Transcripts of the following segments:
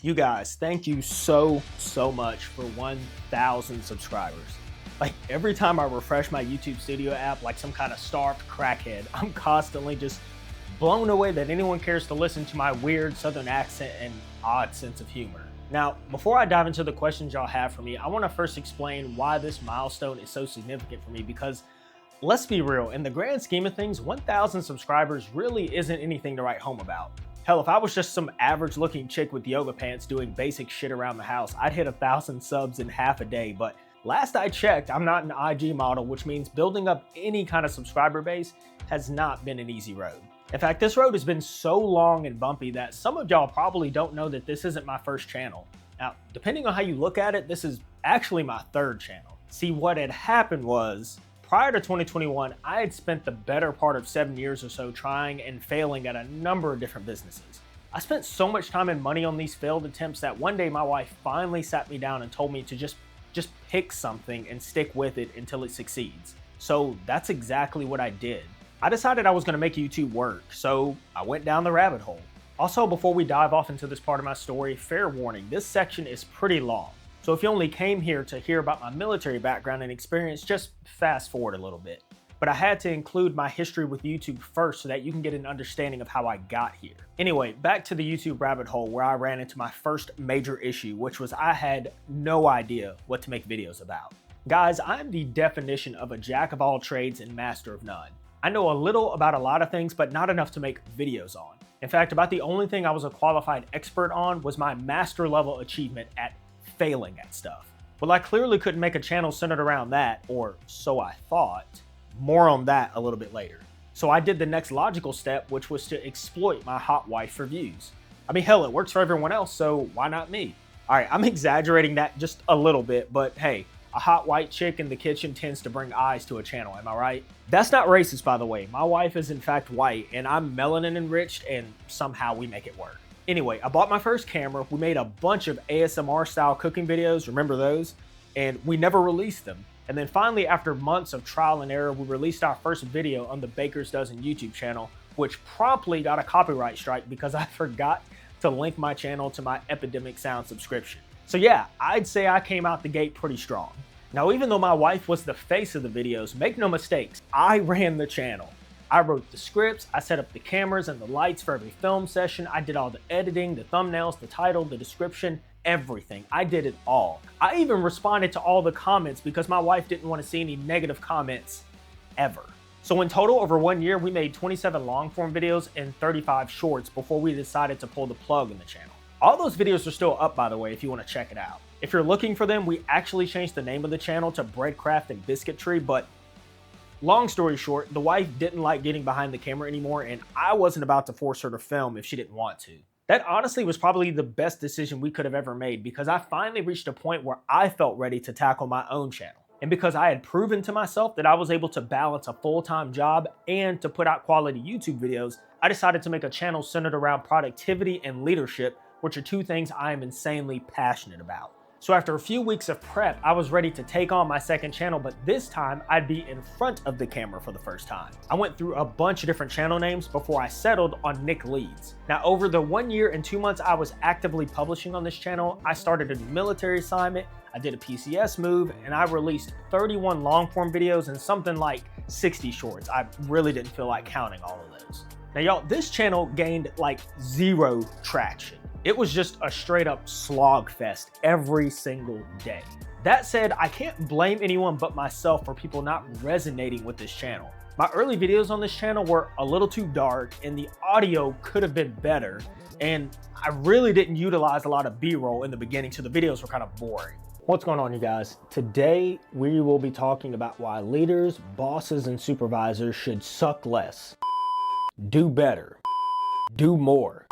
You guys, thank you so much for 1,000 subscribers. Like every time I refresh my YouTube Studio app like some kind of starved crackhead, I'm constantly just blown away that anyone cares to listen to my weird southern accent and odd sense of humor. Now, before I dive into the questions y'all have for me, I want to first explain why this milestone is so significant for me because let's be real, in the grand scheme of things, 1,000 subscribers really isn't anything to write home about. Hell, if I was just some average looking chick with yoga pants doing basic shit around the house, I'd hit 1,000 subs in half a day. But last I checked, I'm not an IG model, which means building up any kind of subscriber base has not been an easy road. In fact, this road has been so long and bumpy that some of y'all probably don't know that this isn't my first channel. Now, depending on how you look at it, this is actually my third channel. See, what had happened was, prior to 2021, I had spent the better part of 7 years or so trying and failing at a number of different businesses. I spent so much time and money on these failed attempts that one day my wife finally sat me down and told me to just pick something and stick with it until it succeeds. So that's exactly what I did. I decided I was going to make YouTube work, so I went down the rabbit hole. Also, before we dive off into this part of my story, fair warning, this section is pretty long. So if you only came here to hear about my military background and experience, just fast forward a little bit. But I had to include my history with YouTube first so that you can get an understanding of how I got here. Anyway, back to the YouTube rabbit hole where I ran into my first major issue, which was I had no idea what to make videos about. Guys, I'm the definition of a jack of all trades and master of none. I know a little about a lot of things, but not enough to make videos on. In fact, about the only thing I was a qualified expert on was my master level achievement at failing at stuff. Well, I clearly couldn't make a channel centered around that, or so I thought. More on that a little bit later. So I did the next logical step, which was to exploit my hot wife for views. I mean, hell, it works for everyone else, so why not me? All right, I'm exaggerating that just a little bit, but hey, a hot white chick in the kitchen tends to bring eyes to a channel, am I right? That's not racist, by the way. My wife is in fact white, and I'm melanin enriched, and somehow we make it work. Anyway, I bought my first camera, we made a bunch of ASMR style cooking videos, remember those? And we never released them. And then finally, after months of trial and error, we released our first video on the Baker's Dozen YouTube channel, which promptly got a copyright strike because I forgot to link my channel to my Epidemic Sound subscription. So yeah, I'd say I came out the gate pretty strong. Now, even though my wife was the face of the videos, make no mistakes, I ran the channel. I wrote the scripts, I set up the cameras and the lights for every film session, I did all the editing, the thumbnails, the title, the description, everything. I did it all. I even responded to all the comments because my wife didn't want to see any negative comments ever. So in total, over 1 year, we made 27 long form videos and 35 shorts before we decided to pull the plug in the channel. All those videos are still up, by the way, if you want to check it out. If you're looking for them, we actually changed the name of the channel to Breadcraft and Biscuitry, but long story short, the wife didn't like getting behind the camera anymore, and I wasn't about to force her to film if she didn't want to. That honestly was probably the best decision we could have ever made because I finally reached a point where I felt ready to tackle my own channel. And because I had proven to myself that I was able to balance a full-time job and to put out quality YouTube videos, I decided to make a channel centered around productivity and leadership, which are two things I am insanely passionate about. So after a few weeks of prep, I was ready to take on my second channel, but this time I'd be in front of the camera for the first time. I went through a bunch of different channel names before I settled on Nick Leads. Now, over the 1 year and 2 months I was actively publishing on this channel, I started a military assignment, I did a PCS move, and I released 31 long form videos and something like 60 shorts. I really didn't feel like counting all of those. Now y'all, this channel gained like zero traction. It was just a straight up slog fest every single day. That said, I can't blame anyone but myself for people not resonating with this channel. My early videos on this channel were a little too dark and the audio could have been better, and I really didn't utilize a lot of B-roll in the beginning, so the videos were kind of boring. What's going on, you guys? Today, we will be talking about why leaders, bosses, and supervisors should suck less, do better, do more,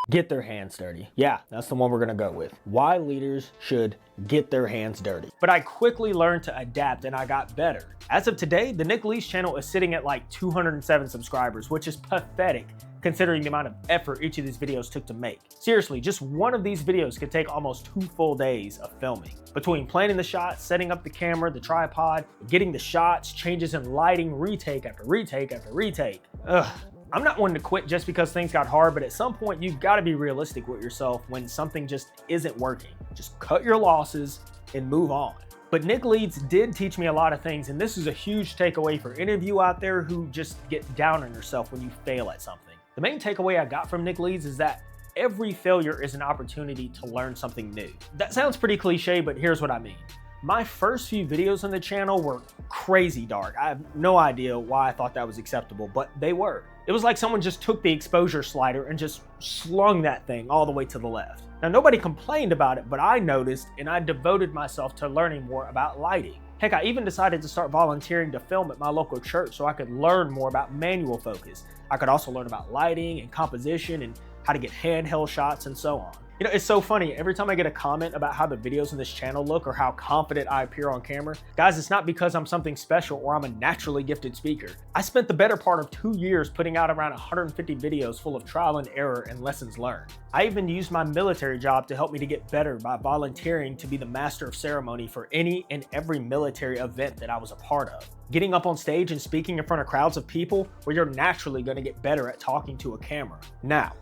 get their hands dirty. Yeah, that's the one we're gonna go with. Why leaders should get their hands dirty. But I quickly learned to adapt and I got better. As of today, the Nick Lee's channel is sitting at like 207 subscribers, which is pathetic considering the amount of effort each of these videos took to make. Seriously, just one of these videos could take almost 2 full days of filming. Between planning the shots, setting up the camera, the tripod, getting the shots, changes in lighting, retake after retake after retake. Ugh. I'm not one to quit just because things got hard, but at some point you've got to be realistic with yourself when something just isn't working. Just cut your losses and move on. But Nick Leeds did teach me a lot of things, and this is a huge takeaway for any of you out there who just get down on yourself when you fail at something. The main takeaway I got from Nick Leeds is that every failure is an opportunity to learn something new. That sounds pretty cliche, but here's what I mean. My first few videos on the channel were crazy dark. I have no idea why I thought that was acceptable, but they were. It was like someone just took the exposure slider and just slung that thing all the way to the left. Now, nobody complained about it, but I noticed, and I devoted myself to learning more about lighting. Heck, I even decided to start volunteering to film at my local church so I could learn more about manual focus. I could also learn about lighting and composition and how to get handheld shots and so on. You know, it's so funny, every time I get a comment about how the videos on this channel look or how confident I appear on camera, guys, it's not because I'm something special or I'm a naturally gifted speaker. I spent the better part of 2 years putting out around 150 videos full of trial and error and lessons learned. I even used my military job to help me to get better by volunteering to be the master of ceremony for any and every military event that I was a part of. Getting up on stage and speaking in front of crowds of people where you're naturally going to get better at talking to a camera. Now,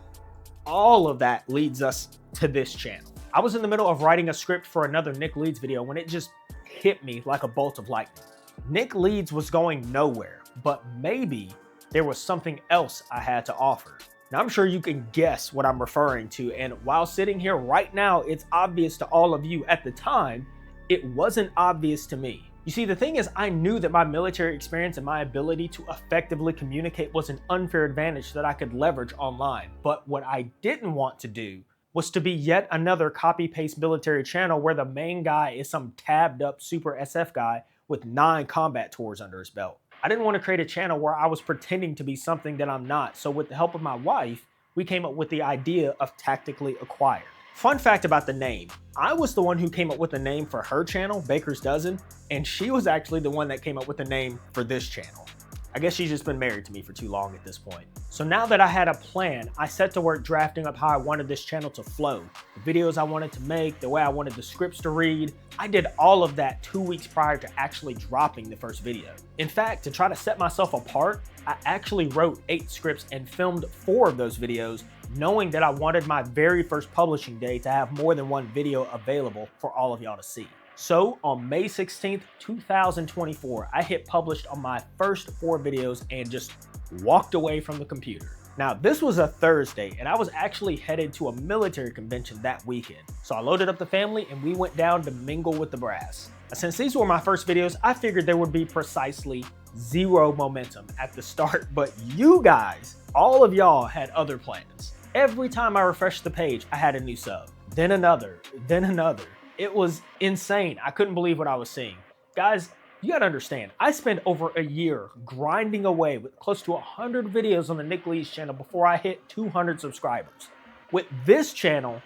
all of that leads us to this channel. I was in the middle of writing a script for another Nick Leeds video when it just hit me like a bolt of lightning. Nick Leeds was going nowhere, but maybe there was something else I had to offer. Now, I'm sure you can guess what I'm referring to, and while sitting here right now, it's obvious to all of you. At the time, it wasn't obvious to me. You see, the thing is, I knew that my military experience and my ability to effectively communicate was an unfair advantage that I could leverage online. But what I didn't want to do was to be yet another copy-paste military channel where the main guy is some tabbed up super SF guy with 9 combat tours under his belt. I didn't want to create a channel where I was pretending to be something that I'm not. So with the help of my wife, we came up with the idea of Tactically Acquired. Fun fact about the name, I was the one who came up with the name for her channel, Baker's Dozen, and she was actually the one that came up with the name for this channel. I guess she's just been married to me for too long at this point. So now that I had a plan, I set to work drafting up how I wanted this channel to flow, the videos I wanted to make, the way I wanted the scripts to read. I did all of that 2 weeks prior to actually dropping the first video. In fact, to try to set myself apart, I actually wrote 8 scripts and filmed 4 of those videos, knowing that I wanted my very first publishing day to have more than one video available for all of y'all to see. So on May 16th, 2024, I hit published on my first 4 videos and just walked away from the computer. Now, this was a Thursday, and I was actually headed to a military convention that weekend. So I loaded up the family and we went down to mingle with the brass. Since these were my first videos, I figured there would be precisely 0 momentum at the start, but you guys, all of y'all had other plans. Every time I refreshed the page, I had a new sub, then another, then another. It was insane. I couldn't believe what I was seeing. Guys, you gotta understand, I spent over a year grinding away with close to 100 videos on the Nick Leeds channel before I hit 200 subscribers. With this channel,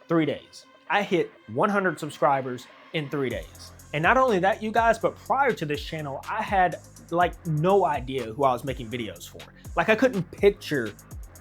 3 days. I hit 100 subscribers in 3 days. And not only that, you guys, but prior to this channel, I had like no idea who I was making videos for. Like, I couldn't picture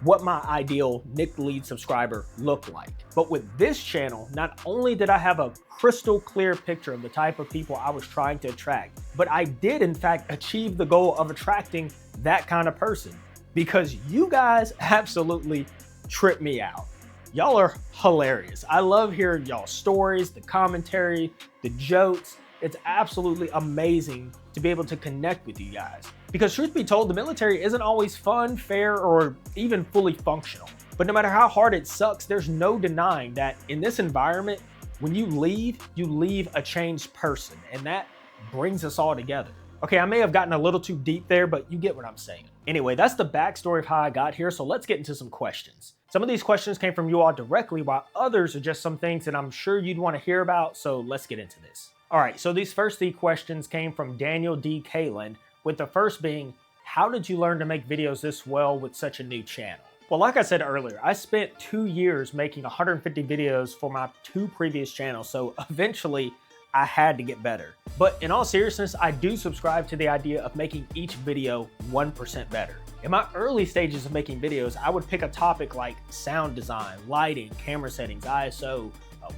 what my ideal Nick Leeds subscriber looked like. But with this channel, not only did I have a crystal clear picture of the type of people I was trying to attract, but I did in fact achieve the goal of attracting that kind of person, because you guys absolutely trip me out. Y'all are hilarious. I love hearing y'all's stories, the commentary, the jokes. It's absolutely amazing to be able to connect with you guys. Because truth be told, the military isn't always fun, fair, or even fully functional. But no matter how hard it sucks, there's no denying that in this environment, when you leave a changed person, and that brings us all together. Okay, I may have gotten a little too deep there, but you get what I'm saying. Anyway, that's the backstory of how I got here, so let's get into some questions. Some of these questions came from you all directly, while others are just some things that I'm sure you'd want to hear about, so let's get into this. All right, so these first 3 questions came from Daniel D. Kalen, with the first being, how did you learn to make videos this well with such a new channel? Well, like I said earlier, I spent 2 years making 150 videos for my 2 previous channels, so eventually I had to get better. But in all seriousness, I do subscribe to the idea of making each video 1% better. In my early stages of making videos, I would pick a topic like sound design, lighting, camera settings, ISO,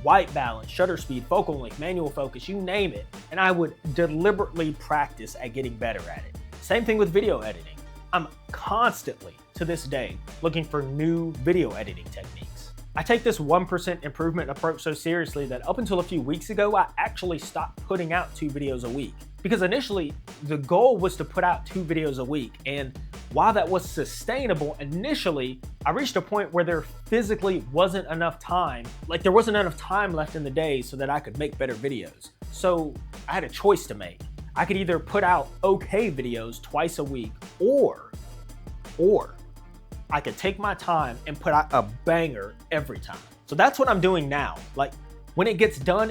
white balance, shutter speed, focal length, manual focus, you name it, and I would deliberately practice at getting better at it. Same thing with video editing. I'm constantly to this day looking for new video editing techniques. I take this 1% improvement approach so seriously that up until a few weeks ago, I actually stopped putting out 2 videos a week. Because initially, the goal was to put out 2 videos a week, and while that was sustainable initially, I reached a point where there physically wasn't enough time, like there wasn't enough time left in the day so that I could make better videos. So I had a choice to make. I could either put out okay videos twice a week, or I could take my time and put out a banger every time. So that's what I'm doing now. Like when it gets done,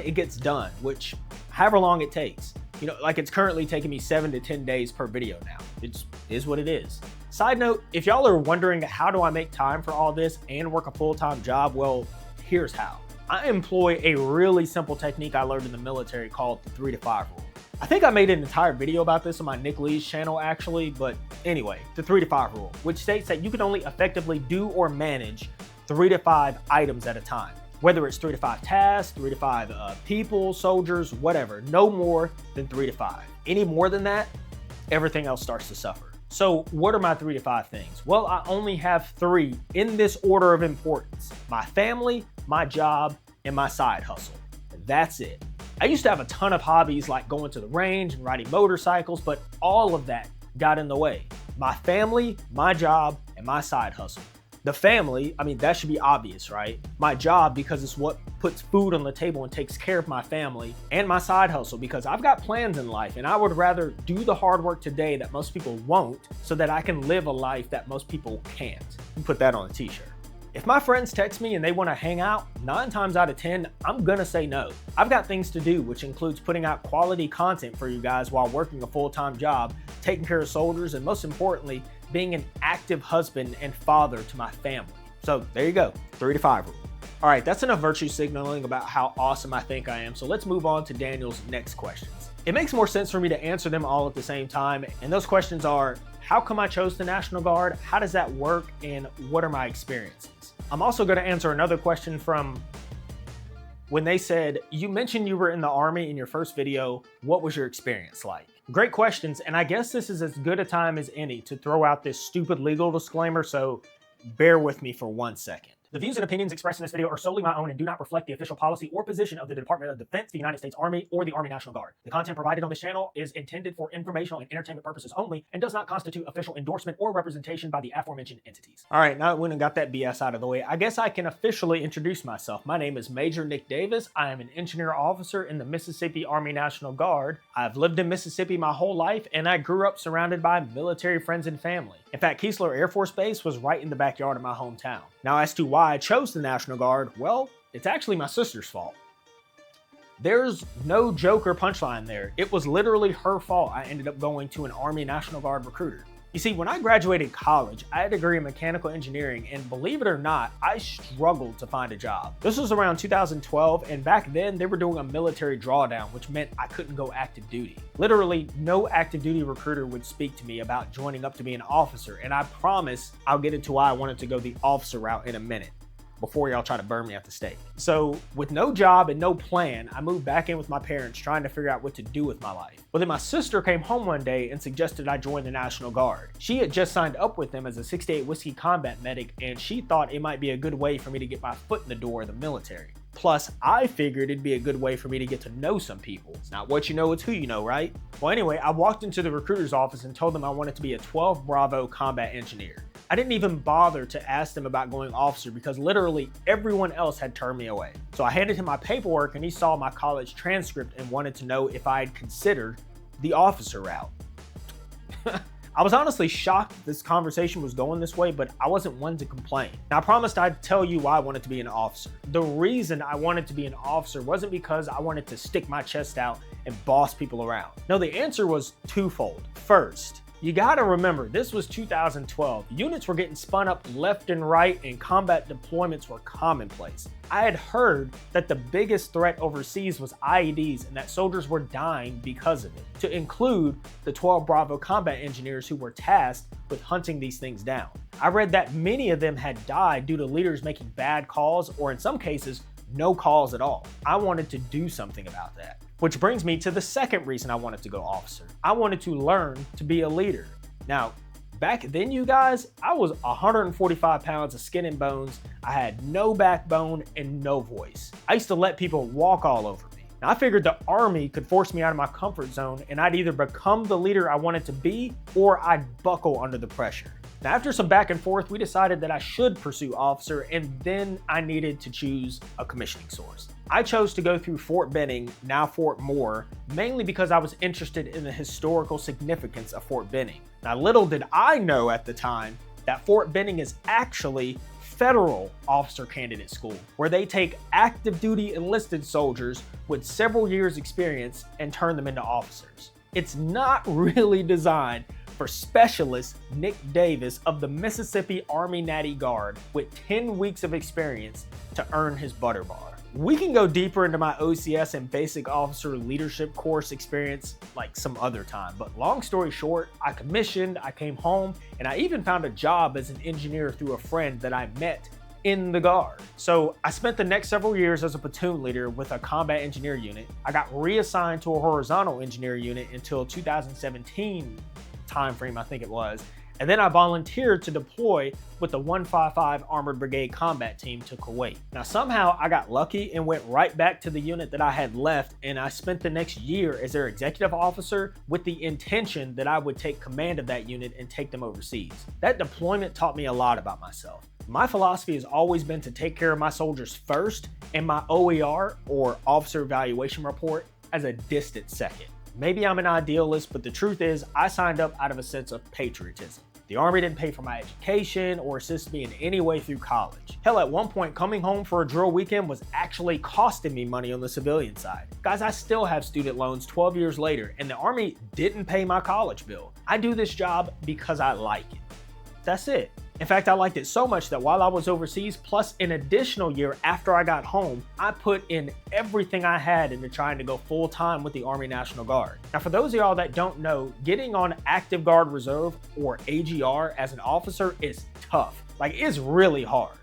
which however long it takes. You know, like it's currently taking me 7 to 10 days per video now. It is what it is. Side note, if y'all are wondering how do I make time for all this and work a full-time job, well, here's how. I employ a really simple technique I learned in the military called the 3 to 5 rule. I think I made an entire video about this on my Nick Lee's channel actually, but anyway, the 3 to 5 rule, which states that you can only effectively do or manage 3 to 5 items at a time. Whether it's 3 to 5 tasks, 3 to 5 people, soldiers, whatever, no more than 3 to 5. Any more than that, everything else starts to suffer. So what are my 3 to 5 things? Well, I only have 3 in this order of importance: my family, my job, and my side hustle. That's it. I used to have a ton of hobbies like going to the range and riding motorcycles, but all of that got in the way. My family, my job, and my side hustle. The family, I mean, that should be obvious, right? My job, because it's what puts food on the table and takes care of my family, and my side hustle, because I've got plans in life and I would rather do the hard work today that most people won't so that I can live a life that most people can't. You put that on a t-shirt. If my friends text me and they want to hang out, 9 times out of 10, I'm gonna say no. I've got things to do, which includes putting out quality content for you guys while working a full-time job, taking care of soldiers, and most importantly, being an active husband and father to my family. So there you go, 3 to 5 rule. All right, that's enough virtue signaling about how awesome I think I am. So let's move on to Daniel's next questions. It makes more sense for me to answer them all at the same time. And those questions are, how come I chose the National Guard? How does that work? And what are my experiences? I'm also going to answer another question from when they said, you mentioned you were in the Army in your first video. What was your experience like? Great questions. And I guess this is as good a time as any to throw out this stupid legal disclaimer. So bear with me for 1 second. The views and opinions expressed in this video are solely my own and do not reflect the official policy or position of the Department of Defense, the United States Army, or the Army National Guard. The content provided on this channel is intended for informational and entertainment purposes only and does not constitute official endorsement or representation by the aforementioned entities. All right, now that we got that BS out of the way, I guess I can officially introduce myself. My name is Major Nick Davis. I am an engineer officer in the Mississippi Army National Guard. I've lived in Mississippi my whole life, and I grew up surrounded by military friends and family. In fact, Keesler Air Force Base was right in the backyard of my hometown. Now, as to why I chose the National Guard, well, it's actually my sister's fault. There's no joke or punchline there. It was literally her fault I ended up going to an Army National Guard recruiter. You see, when I graduated college, I had a degree in mechanical engineering, and believe it or not, I struggled to find a job. This was around 2012, and back then they were doing a military drawdown, which meant I couldn't go active duty. Literally, no active duty recruiter would speak to me about joining up to be an officer, and I promise I'll get into why I wanted to go the officer route in a minute, before y'all try to burn me at the stake. So with no job and no plan, I moved back in with my parents trying to figure out what to do with my life. Well, then my sister came home one day and suggested I join the National Guard. She had just signed up with them as a 68 Whiskey combat medic, and she thought it might be a good way for me to get my foot in the door of the military. Plus, I figured it'd be a good way for me to get to know some people. It's not what you know, it's who you know, right? Well, anyway, I walked into the recruiter's office and told them I wanted to be a 12 Bravo combat engineer. I didn't even bother to ask them about going officer because literally everyone else had turned me away. So I handed him my paperwork and he saw my college transcript and wanted to know if I had considered the officer route. I was honestly shocked this conversation was going this way, but I wasn't one to complain. Now, I promised I'd tell you why I wanted to be an officer. The reason I wanted to be an officer wasn't because I wanted to stick my chest out and boss people around. No, the answer was twofold. First, you gotta remember, this was 2012. Units were getting spun up left and right and combat deployments were commonplace. I had heard that the biggest threat overseas was IEDs and that soldiers were dying because of it, to include the 12 Bravo combat engineers who were tasked with hunting these things down. I read that many of them had died due to leaders making bad calls, or in some cases, no calls at all. I wanted to do something about that. Which brings me to the second reason I wanted to go officer. I wanted to learn to be a leader. Now, Back then, you guys, I was 145 pounds of skin and bones. I had no backbone and no voice. I used to let people walk all over me. Now, I figured the Army could force me out of my comfort zone and I'd either become the leader I wanted to be or I'd buckle under the pressure. Now, after some back and forth, we decided that I should pursue officer, and then I needed to choose a commissioning source. I chose to go through Fort Benning, now Fort Moore, mainly because I was interested in the historical significance of Fort Benning. Now, little did I know at the time that Fort Benning is actually federal officer candidate school, where they take active duty enlisted soldiers with several years experience and turn them into officers. It's not really designed for specialist Nick Davis of the Mississippi Army Natty Guard with 10 weeks of experience to earn his butter bar. We can go deeper into my OCS and basic officer leadership course experience like some other time, but long story short, I commissioned, I came home, and I even found a job as an engineer through a friend that I met in the Guard. So I spent the next several years as a platoon leader with a combat engineer unit. I got reassigned to a horizontal engineer unit until 2017 timeframe, I think it was. And then I volunteered to deploy with the 155 Armored Brigade Combat Team to Kuwait. Now, somehow I got lucky and went right back to the unit that I had left, and I spent the next year as their executive officer with the intention that I would take command of that unit and take them overseas. That deployment taught me a lot about myself. My philosophy has always been to take care of my soldiers first, and my OER, or Officer Evaluation Report, as a distant second. Maybe I'm an idealist, but the truth is I signed up out of a sense of patriotism. The Army didn't pay for my education or assist me in any way through college. Hell, at one point, coming home for a drill weekend was actually costing me money on the civilian side. Guys, I still have student loans 12 years later, and the Army didn't pay my college bill. I do this job because I like it. That's it. In fact, I liked it so much that while I was overseas, plus an additional year after I got home, I put in everything I had into trying to go full time with the Army National Guard. Now, for those of y'all that don't know, getting on Active Guard Reserve, or AGR, as an officer is tough. Like, it's really hard.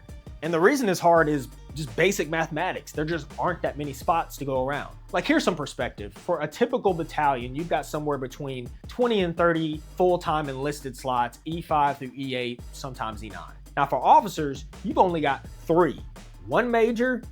And the reason it's hard is just basic mathematics. There just aren't that many spots to go around. Like, here's some perspective. For a typical battalion, you've got somewhere between 20 and 30 full-time enlisted slots, E5 through E8, sometimes E9. Now, for officers, you've only got 3. 1 major,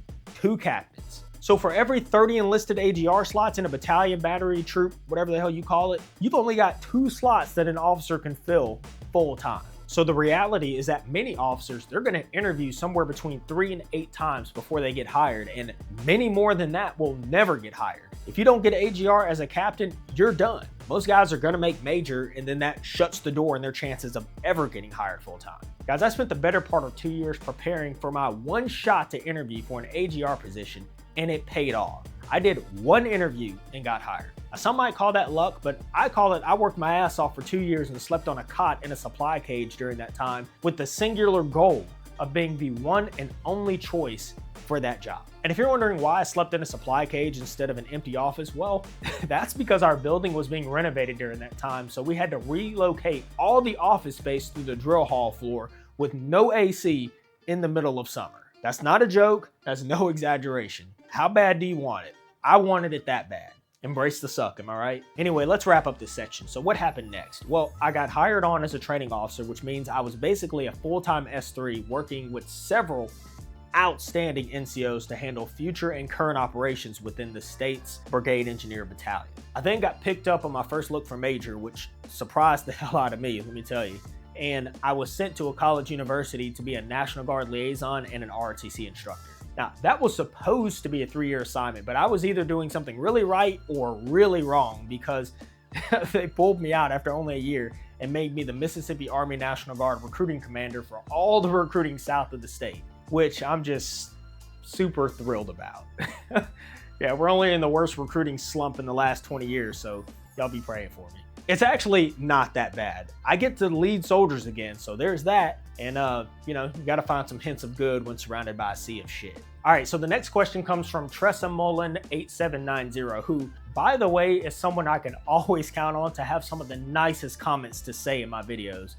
2 captains. So for every 30 enlisted AGR slots in a battalion, battery, troop, whatever the hell you call it, you've only got 2 slots that an officer can fill full-time. So the reality is that many officers, they're going to interview somewhere between 3 and 8 times before they get hired, and many more than that will never get hired. If you don't get AGR as a captain, you're done. Most guys are going to make major, and then that shuts the door on their chances of ever getting hired full time. Guys, I spent the better part of 2 years preparing for my one shot to interview for an AGR position, and it paid off. I did 1 interview and got hired. Some might call that luck, but I call it I worked my ass off for 2 years and slept on a cot in a supply cage during that time with the singular goal of being the one and only choice for that job. And if you're wondering why I slept in a supply cage instead of an empty office, well, that's because our building was being renovated during that time, so we had to relocate all the office space through the drill hall floor with no AC in the middle of summer. That's not a joke, that's no exaggeration. How bad do you want it? I wanted it that bad. Embrace the suck, am I right? Anyway, let's wrap up this section. So what happened next? Well, I got hired on as a training officer, which means I was basically a full-time S3 working with several outstanding NCOs to handle future and current operations within the state's Brigade Engineer Battalion. I then got picked up on my first look for major, which surprised the hell out of me, let me tell you. And I was sent to a college university to be a National Guard liaison and an ROTC instructor. Now, that was supposed to be a 3-year assignment, but I was either doing something really right or really wrong because they pulled me out after only a year and made me the Mississippi Army National Guard recruiting commander for all the recruiting south of the state, which I'm just super thrilled about. Yeah, we're only in the worst recruiting slump in the last 20 years, so y'all be praying for me. It's actually not that bad. I get to lead soldiers again, so there's that. And, you gotta find some hints of good when surrounded by a sea of shit. All right, so the next question comes from Tressa Mullen 8790, who, by the way, is someone I can always count on to have some of the nicest comments to say in my videos.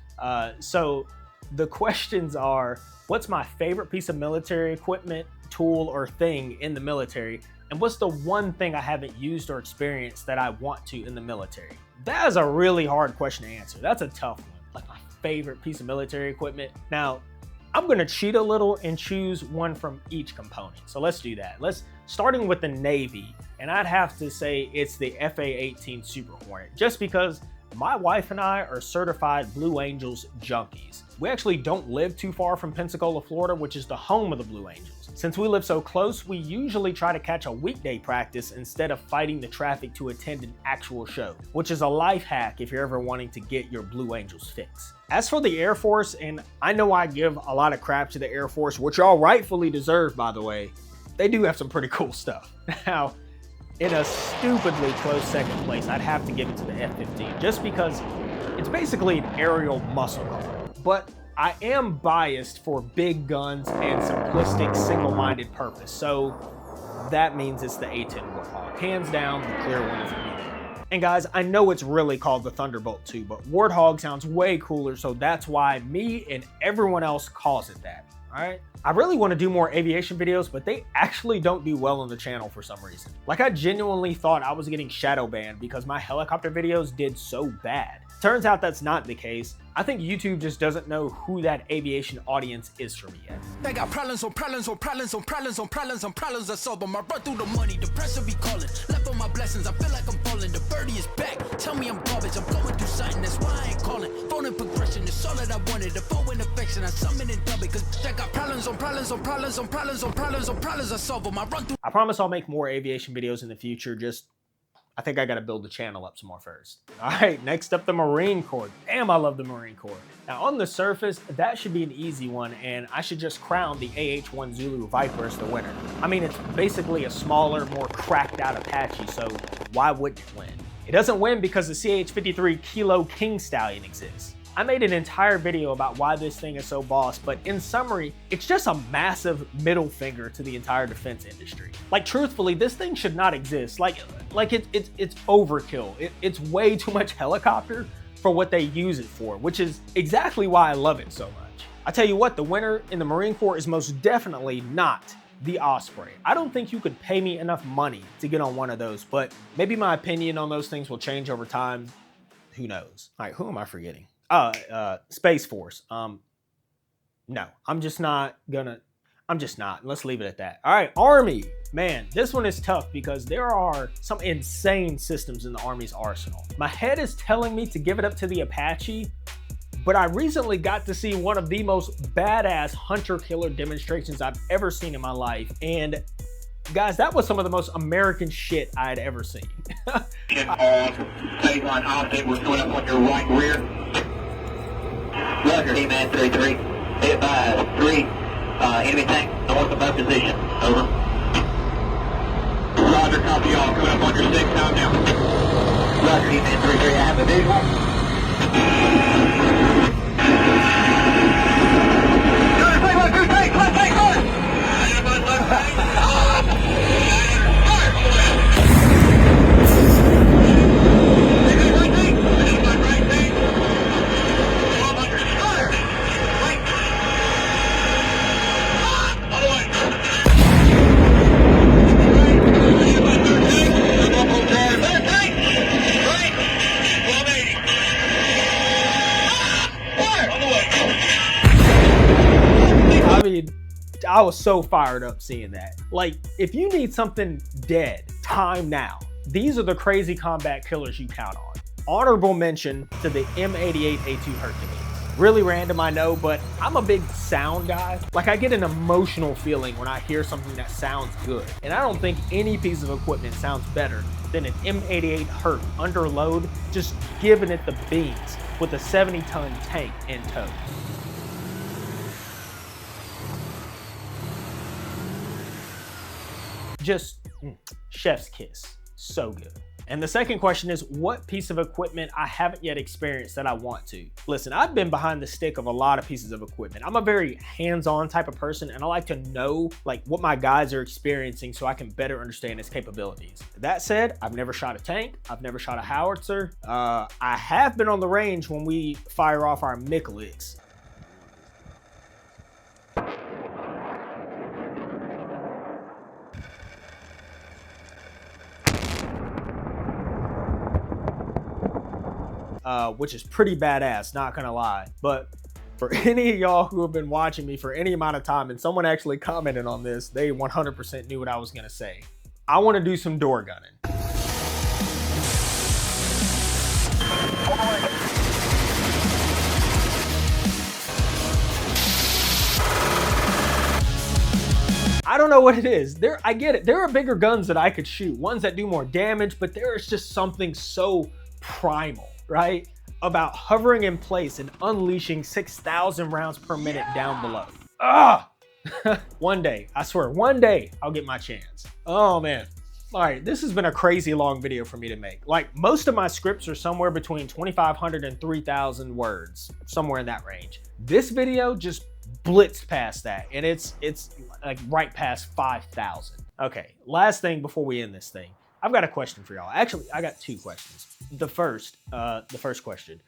So the questions are, what's my favorite piece of military equipment, tool, or thing in the military? And what's the one thing I haven't used or experienced that I want to in the military? That is a really hard question to answer. That's a tough one. Like, my favorite piece of military equipment. Now, I'm gonna cheat a little and choose one from each component. So let's do that. Starting with the Navy, and I'd have to say it's the FA-18 Super Hornet, just because my wife and I are certified Blue Angels junkies. We actually don't live too far from Pensacola, Florida, which is the home of the Blue Angels. Since we live so close, we usually try to catch a weekday practice instead of fighting the traffic to attend an actual show, which is a life hack if you're ever wanting to get your Blue Angels fix. As for the Air Force, and I know I give a lot of crap to the Air Force, which y'all rightfully deserve, by the way, they do have some pretty cool stuff. Now, in a stupidly close second place, I'd have to give it to the F-15, just because it's basically an aerial muscle car. But I am biased for big guns and simplistic single-minded purpose, so that means it's the A-10 Warthog. Hands down, the clear winner for me. And guys, I know it's really called the Thunderbolt 2, but Warthog sounds way cooler, so that's why me and everyone else calls it that. Alright? I really want to do more aviation videos, but they actually don't do well on the channel for some reason. Like, I genuinely thought I was getting shadow banned because my helicopter videos did so bad. Turns out that's not the case. I think YouTube just doesn't know who that aviation audience is for me yet. They got problems on problems on problems on problems on problems on problems I solve them. I run through the money, the pressure be calling. Left on my blessings, I feel like I'm falling. The birdie is back, tell me I'm garbage. I'm going through something, that's why I ain't calling. Phone in progression, it's all that I wanted. The phone in affection, I summon and dub it. Cause they got problems on problems on problems on problems on problems on problems I solve them. I run through. I promise I'll make more aviation videos in the future, I think I gotta build the channel up some more first. All right, next up, the Marine Corps. Damn, I love the Marine Corps. Now, on the surface, that should be an easy one, and I should just crown the AH-1 Zulu Viper as the winner. I mean, it's basically a smaller, more cracked out Apache, so why wouldn't it win? It doesn't win because the CH-53 Kilo King Stallion exists. I made an entire video about why this thing is so boss, but in summary, it's just a massive middle finger to the entire defense industry. Like, truthfully, this thing should not exist. Like it's overkill. It's way too much helicopter for what they use it for, which is exactly why I love it so much. I tell you what, the winner in the Marine Corps is most definitely not the Osprey. I don't think you could pay me enough money to get on one of those, but maybe my opinion on those things will change over time. Who knows? All right, who am I forgetting? Space Force. No, I'm just not. Let's leave it at that. All right, Army. Man, this one is tough because there are some insane systems in the Army's arsenal. My head is telling me to give it up to the Apache, but I recently got to see one of the most badass hunter-killer demonstrations I've ever seen in my life, and guys, that was some of the most American shit I had ever seen. Steady line optic, we're going up on your right rear. Roger, D-man 33. Hit by 3. Enemy tank, north of our position. Over. Roger, copy y'all. Coming up on your 6, time now. Roger, D-man 33. I have a visual. Good tank, left tank, left! Left tank. I was so fired up seeing that. Like, if you need something dead, time now. These are the crazy combat killers you count on. Honorable mention to the M88A2 Hercules. Really random, I know, but I'm a big sound guy. Like, I get an emotional feeling when I hear something that sounds good. And I don't think any piece of equipment sounds better than an M88 Herc under load, just giving it the beans with a 70-ton tank in tow. Just chef's kiss. So good. And the second question is, what piece of equipment I haven't yet experienced that I want to? Listen, I've been behind the stick of a lot of pieces of equipment. I'm a very hands-on type of person, and I like to know like what my guys are experiencing so I can better understand its capabilities. That said, I've never shot a tank. I've never shot a howitzer. I have been on the range when we fire off our Mikulix. which is pretty badass, not gonna lie. But for any of y'all who have been watching me for any amount of time and someone actually commented on this, they 100% knew what I was gonna say. I wanna do some door gunning. I don't know what it is. I get it. There are bigger guns that I could shoot, ones that do more damage, but there is just something so primal, right, about hovering in place and unleashing 6,000 rounds per minute down below. Ah! One day, I swear, one day I'll get my chance. Oh man. All right, this has been a crazy long video for me to make. Like, most of my scripts are somewhere between 2,500 and 3,000 words, somewhere in that range. This video just blitzed past that, and it's like right past 5,000. Okay, last thing before we end this thing, I've got a question for y'all. Actually, I got two questions. The first question: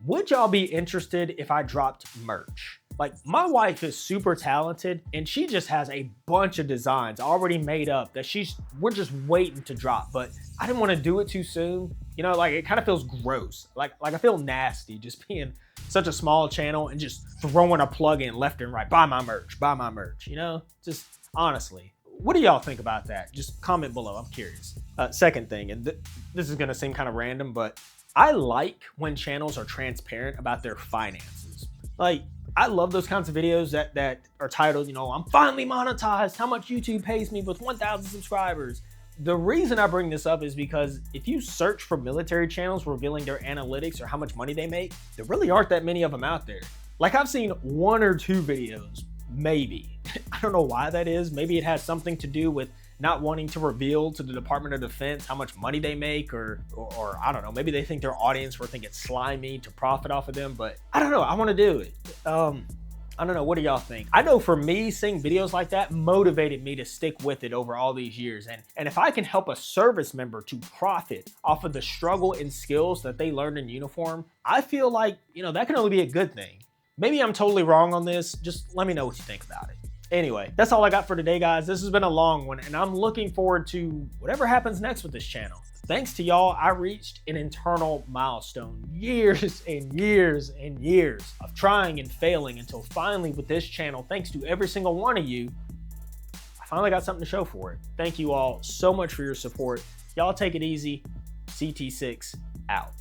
would y'all be interested if I dropped merch? Like, my wife is super talented and she just has a bunch of designs already made up that we're just waiting to drop, but I didn't want to do it too soon. You know, like, it kind of feels gross. Like I feel nasty just being such a small channel and just throwing a plug in left and right. Buy my merch, you know? Just honestly, what do y'all think about that? Just comment below, I'm curious. Second thing, and this is gonna seem kind of random, but I like when channels are transparent about their finances. Like, I love those kinds of videos that are titled, you know, I'm finally monetized, how much YouTube pays me with 1,000 subscribers. The reason I bring this up is because if you search for military channels revealing their analytics or how much money they make, there really aren't that many of them out there. Like, I've seen 1 or 2 videos, maybe. I don't know why that is. Maybe it has something to do with not wanting to reveal to the Department of Defense how much money they make, or I don't know, maybe they think their audience will think it's slimy to profit off of them, but I don't know, I want to do it. I don't know, what do y'all think? I know for me, seeing videos like that motivated me to stick with it over all these years, and if I can help a service member to profit off of the struggle and skills that they learned in uniform, I feel like, you know, that can only be a good thing. Maybe I'm totally wrong on this, just let me know what you think about it. Anyway, that's all I got for today, guys. This has been a long one, and I'm looking forward to whatever happens next with this channel. Thanks to y'all, I reached an internal milestone. Years and years and years of trying and failing until finally with this channel, thanks to every single one of you, I finally got something to show for it. Thank you all so much for your support. Y'all take it easy. CT6 out.